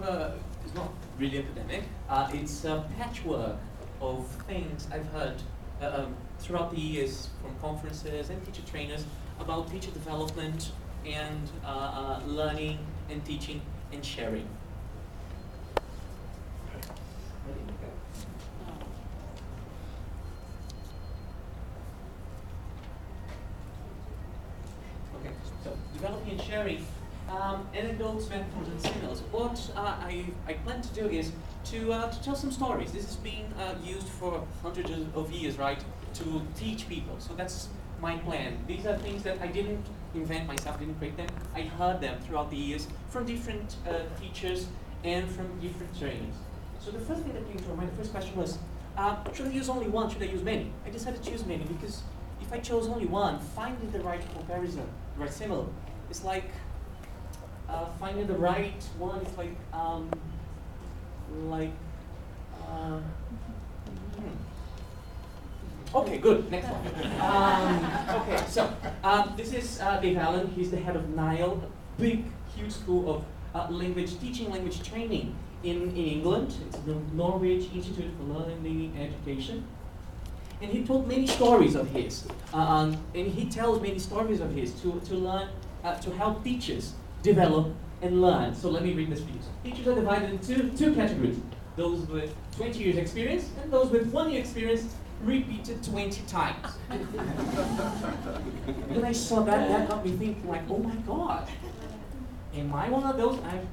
it's not really academic. It's a patchwork of things I've heard throughout the years from conferences and teacher trainers about teacher development and learning and teaching and sharing. Okay, so developing and sharing. Anecdotes, metaphors, and similes. What I plan to do is to tell some stories. This is being used for hundreds of years, right, to teach people. So that's my plan. These are things that I didn't invent myself, didn't create them. I heard them throughout the years from different teachers and from different trainers. So the first thing that came to my mind, the first question was, should I use only one? Should I use many? I decided to choose many because if I chose only one, finding the right comparison, the right simile, is like finding the right one. It's like okay, good. Next one. Okay, so this is Dave Allen. He's the head of NILE, a big, huge school of language teaching, language training in England. It's the Norwich Institute for Learning and Education. And he told many stories of his, and he tells many stories of his to learn, to help teachers develop and learn. So let me read this for you. Teachers are divided into two categories: those with 20 years experience and those with 1 year experience repeated 20 times. When I saw that, that got me thinking like, oh my God, am I one of those? I have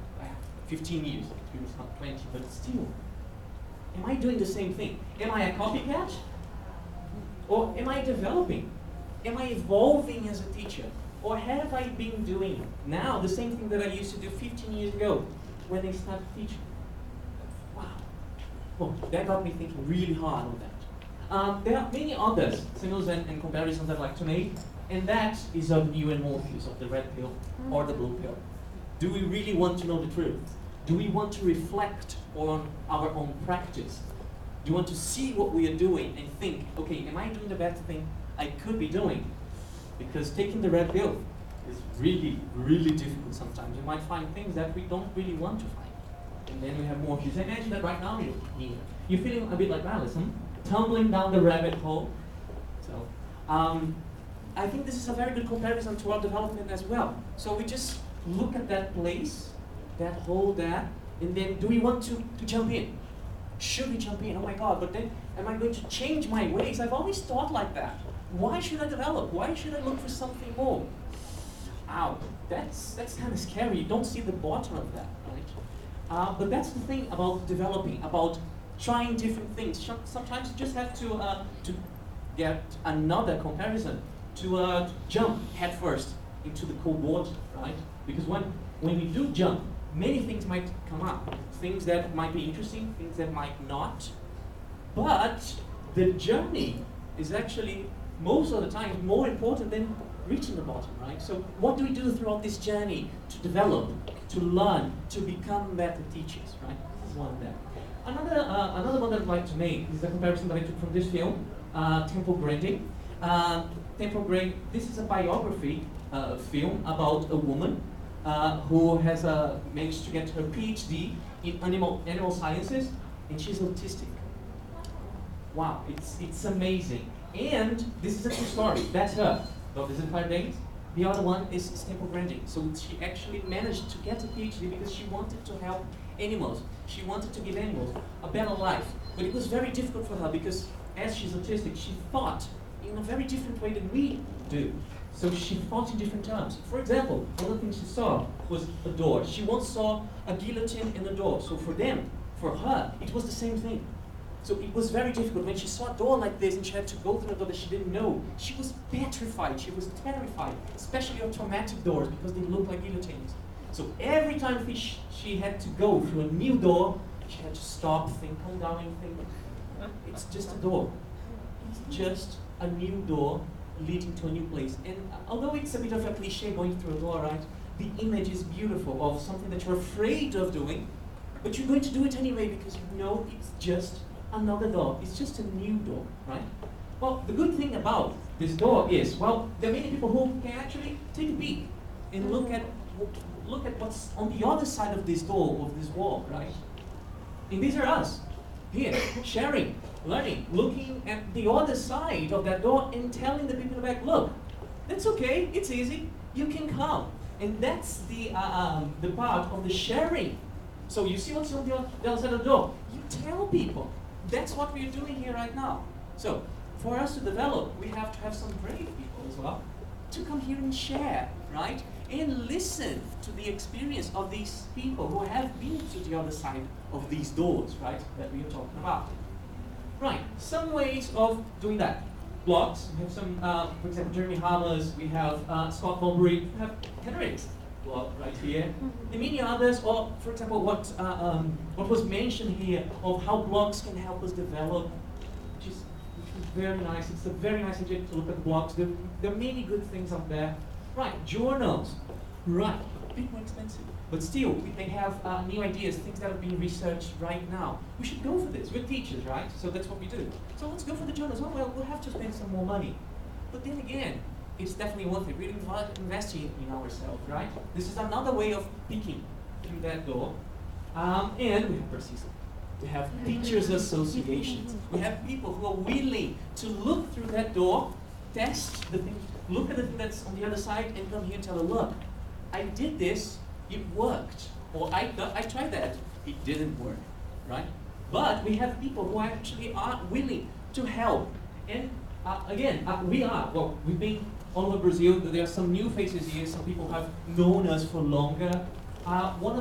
15 years experience, not 20, but still. Am I doing the same thing? Am I a copycat? Or am I developing? Am I evolving as a teacher? Or have I been doing now the same thing that I used to do 15 years ago when I started teaching? Wow. Well, that got me thinking really hard on that. There are many others, similes and comparisons I'd like to make, and that is of you and Morpheus, of the red pill or the blue pill. Do we really want to know the truth? Do we want to reflect on our own practice? Do you want to see what we are doing and think, okay, am I doing the best thing I could be doing? Because taking the red pill is really, really difficult sometimes. You might find things that we don't really want to find. And then we have more issues. I imagine that right now you're feeling a bit like Alison, tumbling down the rabbit hole. So I think this is a very good comparison to our development as well. So we just look at that place, that hole there, and then do we want to jump in? Should we jump in? Oh my God, but then am I going to change my ways? I've always thought like that. Why should I develop? Why should I look for something more? Ow, that's kind of scary. You don't see the bottom of that, right? But that's the thing about developing, about trying different things. Sometimes you just have to get another comparison, to jump headfirst into the cold water, right? Because when we do jump, many things might come up. Things that might be interesting, things that might not. But the journey is actually, most of the time, more important than reaching the bottom, right? So what do we do throughout this journey to develop, to learn, to become better teachers, right? This is one of them. Another one that I'd like to make is the comparison that I took from this film, Temple Grandin. Temple Grandin, this is a biography film about a woman who has managed to get her PhD in animal sciences, and she's autistic. Wow, it's amazing. And this is a true story. That's her. Of this entire date. The other one is Temple Grandin. So she actually managed to get a PhD because she wanted to help animals. She wanted to give animals a better life. But it was very difficult for her because as she's autistic, she thought in a very different way than we do. So she thought in different terms. For example, one of the things she saw was a door. She once saw a guillotine in a door. So for her, it was the same thing. So it was very difficult. When she saw a door like this and she had to go through a door that she didn't know, she was petrified, she was terrified, especially automatic doors because they look like guillotines. So every time she had to go through a new door, she had to stop, think, calm down and think, it's just a door. It's just a new door leading to a new place. And although it's a bit of a cliche going through a door, right, the image is beautiful of something that you're afraid of doing, but you're going to do it anyway because you know it's just another door. It's just a new door, right? Well, the good thing about this door is, well, there are many people who can actually take a peek and look look at what's on the other side of this door, of this wall, right? And these are us, here, sharing, learning, looking at the other side of that door and telling the people in the back, look, that's okay, it's easy, you can come. And that's the part of the sharing. So you see what's on the other side of the door. You tell people. That's what we're doing here right now. So for us to develop, we have to have some brave people as well to come here and share, right? And listen to the experience of these people who have been to the other side of these doors, right, that we are talking about. Right, some ways of doing that. Blogs, we have some, for example, Jeremy Hammers, we have Scott Mulberry, we have Henrik's blog right here, and many others, or for example, what was mentioned here of how blogs can help us develop, which is very nice. It's a very nice idea to look at blogs. There are many good things out there. Right, journals, right, a bit more expensive, but still, they have new ideas, things that are being researched right now. We should go for this. We're teachers, right? So that's what we do. So let's go for the journals. Oh, well, we'll have to spend some more money. But then again, it's definitely worth it. We're investing in ourselves, right? This is another way of peeking through that door. And we have BrazTESOL. We have teachers' associations. We have people who are willing to look through that door, test the thing, look at the thing that's on the other side, and come here and tell her, look, I did this, it worked. Or I tried that, it didn't work, right? But we have people who actually are willing to help. And again, we've been all over Brazil. There are some new faces here, some people have known us for longer. One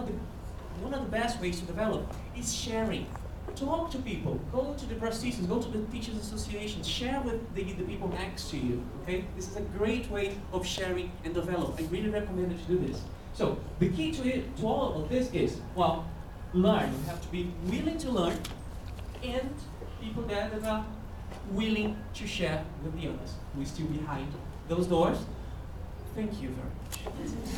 of the best ways to develop is sharing. Talk to people, go to the BrazTESOL, go to the Teachers Associations, share with the people next to you, okay? This is a great way of sharing and develop. I really recommend that you do this. So, the key to all of this is, well, learn. You have to be willing to learn, and people there that are willing to share with the others who is still behind those doors. Thank you very much.